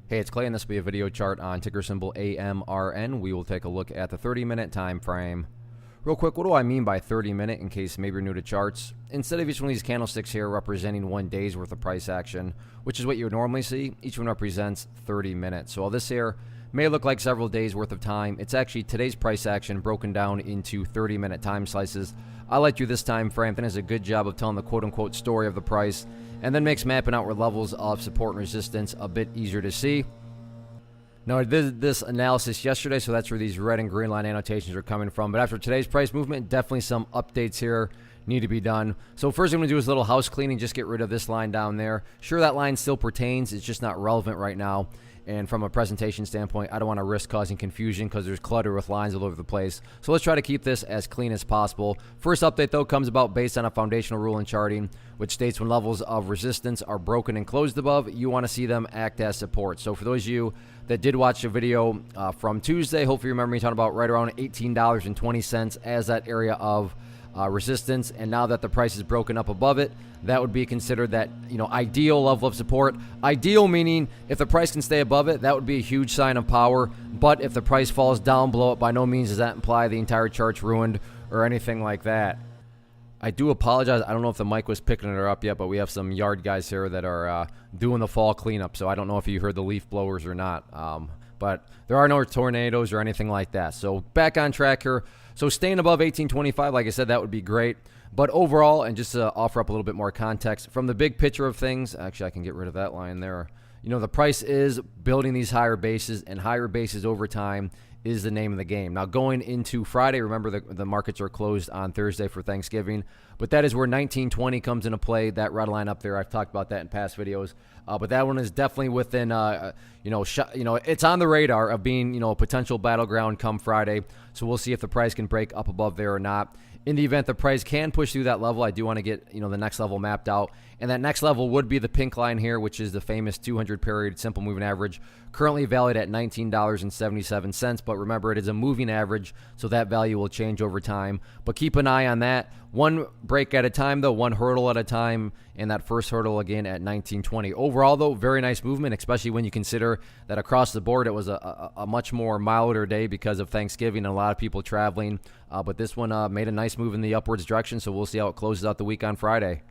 Hey, it's Clay, and this will be a video chart on ticker symbol AMRN. We will take a look at the 30-minute time frame. Real quick, what do I mean by 30-minute in case maybe you're new to charts? Instead of each one of these candlesticks here representing 1 day's worth of price action, which is what you would normally see, each one represents 30 minutes. So while this here may look like several days worth of time, it's actually today's price action broken down into 30-minute time slices. I like you this time frame. I think it's a good job of telling the quote-unquote story of the price, and then makes mapping out where levels of support and resistance a bit easier to see. Now, I did this analysis yesterday, so that's where these red and green line annotations are coming from. But after today's price movement, definitely some updates here need to be done. So first I'm going to do is a little house cleaning, just get rid of this line down there. Sure, that line still pertains. It's just not relevant right now. And from a presentation standpoint, I don't want to risk causing confusion because there's clutter with lines all over the place. So let's try to keep this as clean as possible. First update, though, comes about based on a foundational rule in charting, which states when levels of resistance are broken and closed above, you want to see them act as support. So for those of you that did watch the video from Tuesday, hopefully you remember me talking about right around $18.20 as that area of resistance, and now that the price is broken up above it, that would be considered that ideal level of support. Ideal meaning if the price can stay above it, that would be a huge sign of power. But if the price falls down below it, by no means does that imply the entire chart's ruined or anything like that. I do apologize. I don't know if the mic was picking it up yet, but we have some yard guys here that are doing the fall cleanup, so I don't know if you heard the leaf blowers or not. But there are no tornadoes or anything like that. So back on track here. So staying above 1825, like I said, that would be great. But overall, and just to offer up a little bit more context, from the big picture of things, actually I can get rid of that line there. The price is building these higher bases, and higher bases over time is the name of the game. Now going into Friday, remember the markets are closed on Thursday for Thanksgiving, but that is where 1920 comes into play, that red line up there. I've talked about that in past videos, but that one is definitely within, it's on the radar of being, a potential battleground come Friday. So we'll see if the price can break up above there or not. In the event the price can push through that level, I do want to get, the next level mapped out. And that next level would be the pink line here, which is the famous 200 period simple moving average, currently valued at $19.77. But remember, it is a moving average, so that value will change over time. But keep an eye on that. One break at a time, though, one hurdle at a time, and that first hurdle again at 1920. Overall, though, very nice movement, especially when you consider that across the board it was a much more milder day because of Thanksgiving and a lot of people traveling. But this one made a nice move in the upwards direction, so we'll see how it closes out the week on Friday.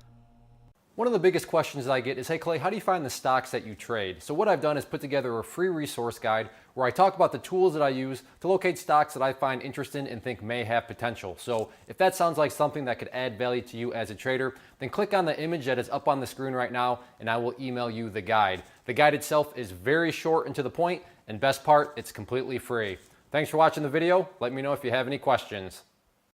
One of the biggest questions that I get is, hey Clay, how do you find the stocks that you trade? So what I've done is put together a free resource guide where I talk about the tools that I use to locate stocks that I find interesting and think may have potential. So if that sounds like something that could add value to you as a trader, then click on the image that is up on the screen right now and I will email you the guide. The guide itself is very short and to the point, and best part, it's completely free. Thanks for watching the video. Let me know if you have any questions.